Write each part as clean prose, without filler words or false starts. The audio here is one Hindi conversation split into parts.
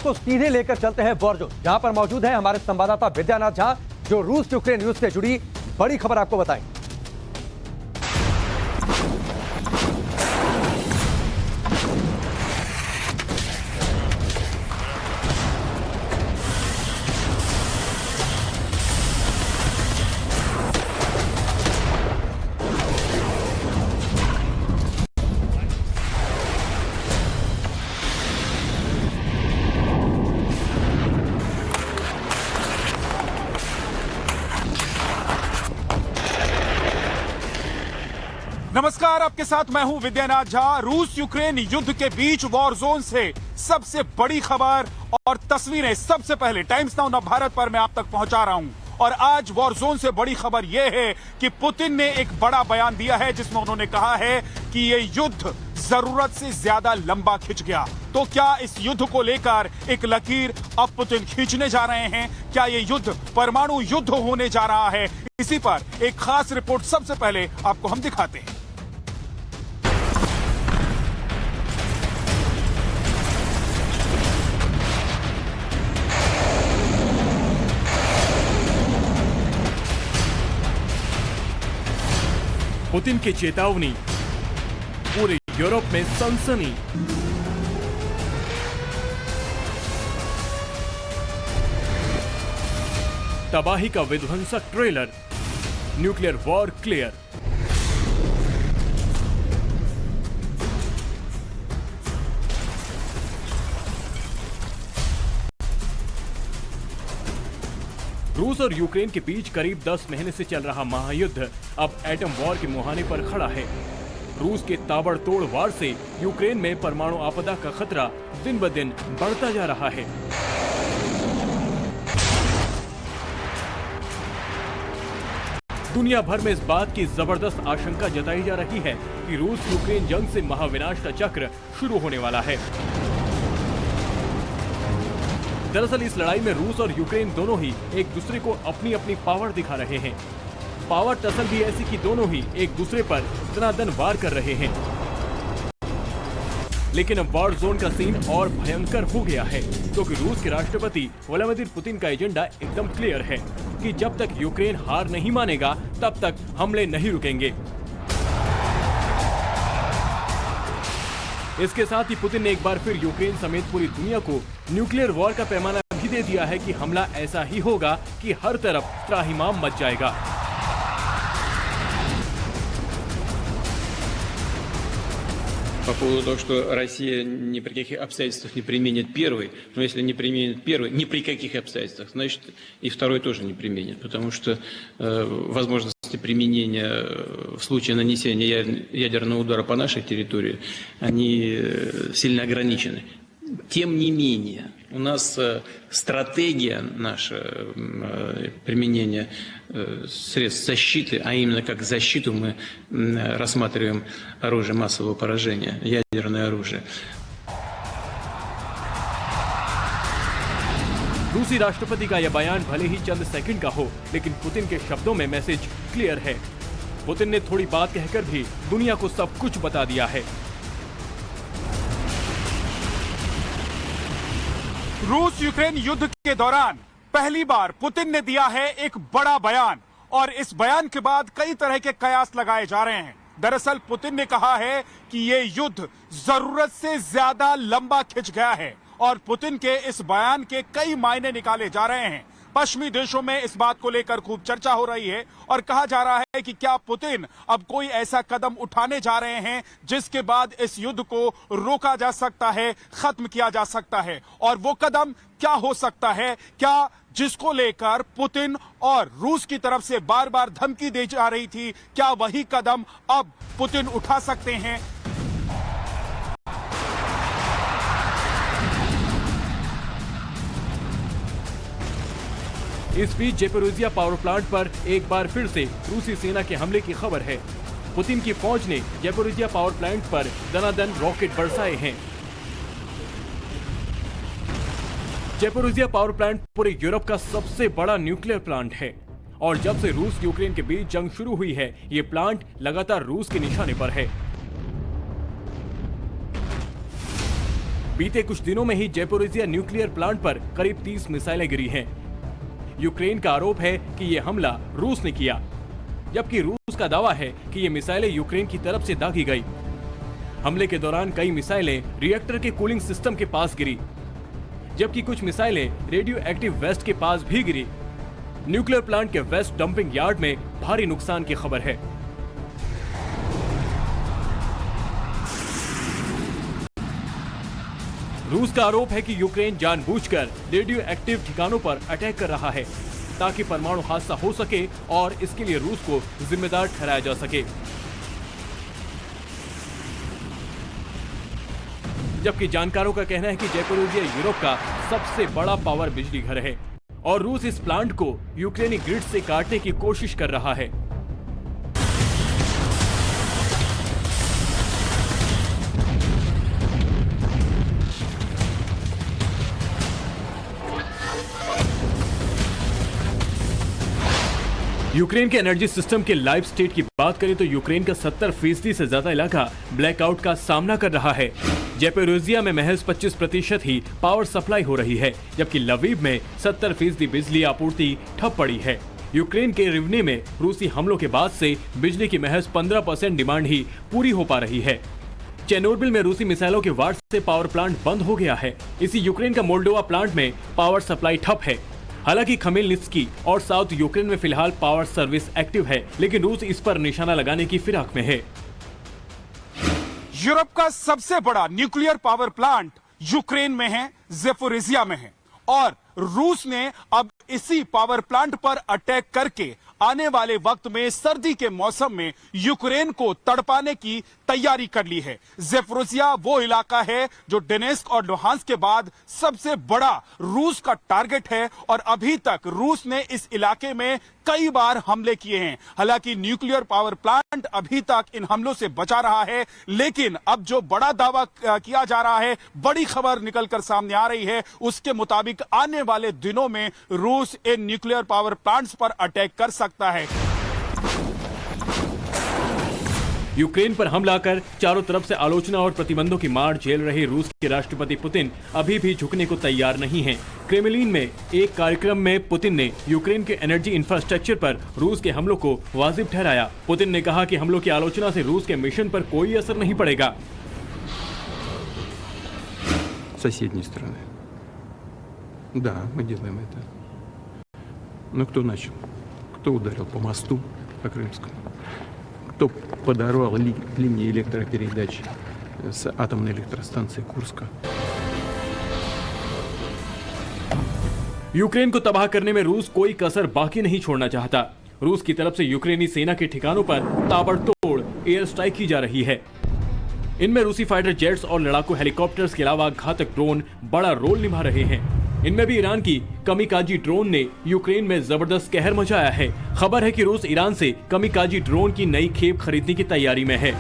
आपको सीधे लेकर चलते हैं वॉर जोन, जहां पर मौजूद है हमारे संवाददाता विद्यानाथ झा, जो रूस यूक्रेन युद्ध से जुड़ी बड़ी खबर आपको बताएंगे। नमस्कार, आपके साथ मैं हूं विद्यानाथ झा। रूस यूक्रेन युद्ध के बीच वॉर जोन से सबसे बड़ी खबर और तस्वीरें सबसे पहले टाइम्स नाउ भारत पर मैं आप तक पहुंचा रहा हूं। और आज वॉर जोन से बड़ी खबर यह है कि पुतिन ने एक बड़ा बयान दिया है, जिसमें उन्होंने कहा है कि यह युद्ध जरूरत से ज्यादा लंबा खिंच गया। तो क्या इस युद्ध को लेकर एक लकीर अब पुतिन खींचने जा रहे हैं? क्या यह युद्ध परमाणु युद्ध होने जा रहा है? इसी पर एक खास रिपोर्ट सबसे पहले आपको हम दिखाते हैं। पुतिन की चेतावनी, पूरे यूरोप में सनसनी। तबाही का विध्वंसक ट्रेलर, न्यूक्लियर वॉर क्लियर। रूस और यूक्रेन के बीच करीब 10 महीने से चल रहा महायुद्ध अब एटम वॉर के मुहाने पर खड़ा है। रूस के ताबड़तोड़ वार से यूक्रेन में परमाणु आपदा का खतरा दिन ब दिन बढ़ता जा रहा है। दुनिया भर में इस बात की जबरदस्त आशंका जताई जा रही है कि रूस यूक्रेन जंग से महाविनाश का चक्र शुरू होने वाला है। दरअसल इस लड़ाई में रूस और यूक्रेन दोनों ही एक दूसरे को अपनी अपनी पावर दिखा रहे हैं। पावर टसल भी ऐसी कि दोनों ही एक दूसरे पर दनादन वार कर रहे हैं। लेकिन अब वॉर जोन का सीन और भयंकर हो गया है, क्योंकि रूस के राष्ट्रपति व्लादिमीर पुतिन का एजेंडा एकदम क्लियर है कि जब तक यूक्रेन हार नहीं मानेगा तब तक हमले नहीं रुकेंगे। इसके साथ ही पुतिन ने एक बार फिर यूक्रेन समेत पूरी दुनिया को न्यूक्लियर वॉर का पैमाना भी दे दिया है कि हमला ऐसा ही होगा कि हर तरफ त्राहिमाम मच जाएगा। По поводу того, что Россия ни при каких обстоятельствах не применит первый, но если не применит первый, ни при каких обстоятельствах, значит и второй тоже не применит, потому что возможности применения в случае нанесения ядерного удара по нашей территории, они сильно ограничены. Тем не менее, у нас стратегия наша применения средств защиты, а именно как защиту мы рассматриваем оружие массового поражения, ядерное оружие. रूसी राष्ट्रपति का यह बयान भले ही चंद सेकंड का हो, लेकिन पुतिन के शब्दों में मैसेज क्लियर है। पुतिन ने थोड़ी बात कहकर भी दुनिया को सब कुछ बता दिया है। रूस यूक्रेन युद्ध के दौरान पहली बार पुतिन ने दिया है एक बड़ा बयान, और इस बयान के बाद कई तरह के कयास लगाए जा रहे हैं। दरअसल पुतिन ने कहा है कि यह युद्ध जरूरत से ज्यादा लंबा खिंच गया है, और पुतिन के इस बयान के कई मायने निकाले जा रहे हैं। पश्चिमी देशों में इस बात को लेकर खूब चर्चा हो रही है और कहा जा रहा है कि क्या पुतिन अब कोई ऐसा कदम उठाने जा रहे हैं जिसके बाद इस युद्ध को रोका जा सकता है, खत्म किया जा सकता है। और वो कदम क्या हो सकता है? क्या जिसको लेकर पुतिन और रूस की तरफ से बार बार धमकी दी जा रही थी, क्या वही कदम अब पुतिन उठा सकते हैं? इस बीच ज़ेपोरिज़िया पावर प्लांट पर एक बार फिर से रूसी सेना के हमले की खबर है। पुतिन की फौज ने ज़ेपोरिज़िया पावर प्लांट पर दनादन रॉकेट बरसाए हैं। ज़ेपोरिज़िया पावर प्लांट पूरे यूरोप का सबसे बड़ा न्यूक्लियर प्लांट है, और जब से रूस यूक्रेन के बीच जंग शुरू हुई है, ये प्लांट लगातार रूस के निशाने पर है। बीते कुछ दिनों में ही ज़ैपोरिज़िया न्यूक्लियर प्लांट पर करीब 30 मिसाइलें गिरी हैं। यूक्रेन का आरोप है कि ये हमला रूस ने किया, जबकि रूस का दावा है कि ये मिसाइलें यूक्रेन की तरफ से दागी गई। हमले के दौरान कई मिसाइलें रिएक्टर के कूलिंग सिस्टम के पास गिरी, जबकि कुछ मिसाइलें रेडियो एक्टिव वेस्ट के पास भी गिरी। न्यूक्लियर प्लांट के वेस्ट डंपिंग यार्ड में भारी नुकसान की खबर है। रूस का आरोप है कि यूक्रेन जानबूझकर रेडियो एक्टिव ठिकानों पर अटैक कर रहा है ताकि परमाणु हादसा हो सके और इसके लिए रूस को जिम्मेदार ठहराया जा सके। जबकि जानकारों का कहना है कि ज़ैपोरिज़िया यूरोप का सबसे बड़ा पावर बिजली घर है और रूस इस प्लांट को यूक्रेनी ग्रिड से काटने की कोशिश कर रहा है। यूक्रेन के एनर्जी सिस्टम के लाइव स्टेट की बात करें तो यूक्रेन का 70% से ज्यादा इलाका ब्लैकआउट का सामना कर रहा है। ज़ैपोरिज़िया में महज 25% ही पावर सप्लाई हो रही है, जबकि लवीव में 70% बिजली आपूर्ति ठप पड़ी है। यूक्रेन के रिवने में रूसी हमलों के बाद से बिजली की महज 15% डिमांड ही पूरी हो पा रही है। चेर्नोबिल में रूसी मिसाइलों के वार से पावर प्लांट बंद हो गया है। इसी यूक्रेन का मोल्डोवा प्लांट में पावर सप्लाई ठप है। हालांकि खमेलनित्स्की और साउथ यूक्रेन में फिलहाल पावर सर्विस एक्टिव है, लेकिन रूस इस पर निशाना लगाने की फिराक में है। यूरोप का सबसे बड़ा न्यूक्लियर पावर प्लांट यूक्रेन में है, ज़ैपोरिज़िया में है, और रूस ने अब इसी पावर प्लांट पर अटैक करके आने वाले वक्त में सर्दी के मौसम में यूक्रेन को तड़पाने की तैयारी कर ली है। ज़ैपोरिज़िया वो इलाका है जो डोनेत्स्क और लुहांस्क के बाद सबसे बड़ा रूस का टारगेट है और अभी तक रूस ने इस इलाके में कई बार हमले किए हैं। हालांकि न्यूक्लियर पावर प्लांट अभी तक इन हमलों से बचा रहा है, लेकिन अब जो बड़ा दावा किया जा रहा है, बड़ी खबर निकलकर सामने आ रही है, उसके मुताबिक आने वाले दिनों में रूस इन न्यूक्लियर पावर प्लांट्स पर अटैक कर सकता है। यूक्रेन पर हमला कर चारों तरफ से आलोचना और प्रतिबंधों की मार झेल रहे रूस के राष्ट्रपति पुतिन अभी भी झुकने को तैयार नहीं हैं। क्रेमलिन में एक कार्यक्रम में पुतिन ने यूक्रेन के एनर्जी इंफ्रास्ट्रक्चर पर रूस के हमलों को वाजिब ठहराया। पुतिन ने कहा कि हमलों की आलोचना से रूस के मिशन पर कोई असर नहीं पड़ेगा। Соседней страны. Да, мы делаем это. Но кто начал? Кто ударил по мосту, по Крымскому? Кто подорвал линии электропередач с атомной электростанции Курска? यूक्रेन को तबाह करने में रूस कोई कसर बाकी नहीं छोड़ना चाहता। रूस की तरफ से यूक्रेनी सेना के ठिकानों पर ताबड़तोड़ एयर स्ट्राइक की जा रही है। इनमें रूसी फाइटर जेट्स और लड़ाकू हेलीकॉप्टर्स के अलावा घातक ड्रोन बड़ा रोल निभा रहे हैं। इनमें भी ईरान की कमिकाजी ड्रोन ने यूक्रेन में जबरदस्त कहर मचाया है। खबर है कि रूस ईरान से कमिकाजी ड्रोन की नई खेप खरीदने की तैयारी में है।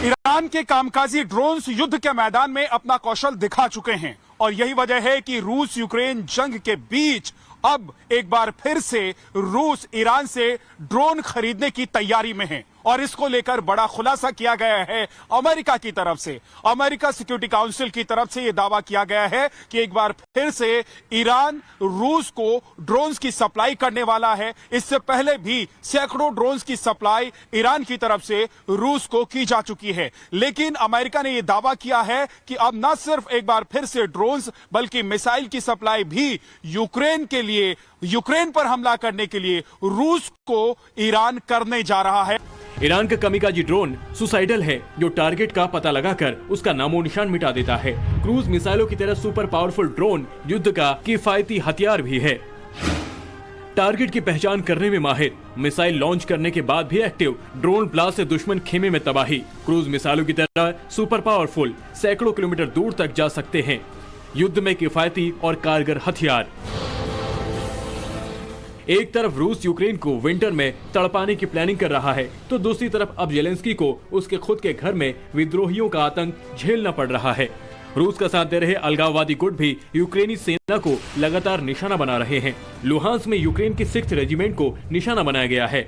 ईरान के कामकाजी ड्रोन्स युद्ध के मैदान में अपना कौशल दिखा चुके हैं और यही वजह है कि रूस यूक्रेन जंग के बीच अब एक बार फिर से रूस ईरान से ड्रोन खरीदने की तैयारी में है और इसको लेकर बड़ा खुलासा किया गया है अमेरिका की तरफ से। अमेरिका सिक्योरिटी काउंसिल की तरफ से यह दावा किया गया है कि एक बार फिर से ईरान रूस को ड्रोन्स की सप्लाई करने वाला है। इससे पहले भी सैकड़ों ड्रोन्स की सप्लाई ईरान की तरफ से रूस को की जा चुकी है, लेकिन अमेरिका ने यह दावा किया है कि अब न सिर्फ एक बार फिर से ड्रोन्स बल्कि मिसाइल की सप्लाई भी यूक्रेन के लिए, यूक्रेन पर हमला करने के लिए रूस को ईरान करने जा रहा है। ईरान का कमिकाजी ड्रोन सुसाइडल है, जो टारगेट का पता लगाकर उसका नामो निशान मिटा देता है। क्रूज मिसाइलों की तरह सुपर पावरफुल ड्रोन युद्ध का किफायती हथियार भी है। टारगेट की पहचान करने में माहिर, मिसाइल लॉन्च करने के बाद भी एक्टिव, ड्रोन ब्लास्ट से दुश्मन खेमे में तबाही। क्रूज मिसाइलों की तरह सुपर पावरफुल, सैकड़ों किलोमीटर दूर तक जा सकते हैं। युद्ध में किफायती और कारगर हथियार। एक तरफ रूस यूक्रेन को विंटर में तड़पाने की प्लानिंग कर रहा है, तो दूसरी तरफ अब जेलेंस्की को उसके खुद के घर में विद्रोहियों का आतंक झेलना पड़ रहा है। रूस का साथ दे रहे अलगाववादी गुट भी यूक्रेनी सेना को लगातार निशाना बना रहे हैं। लुहांस्क में यूक्रेन के 6th रेजिमेंट को निशाना बनाया गया है।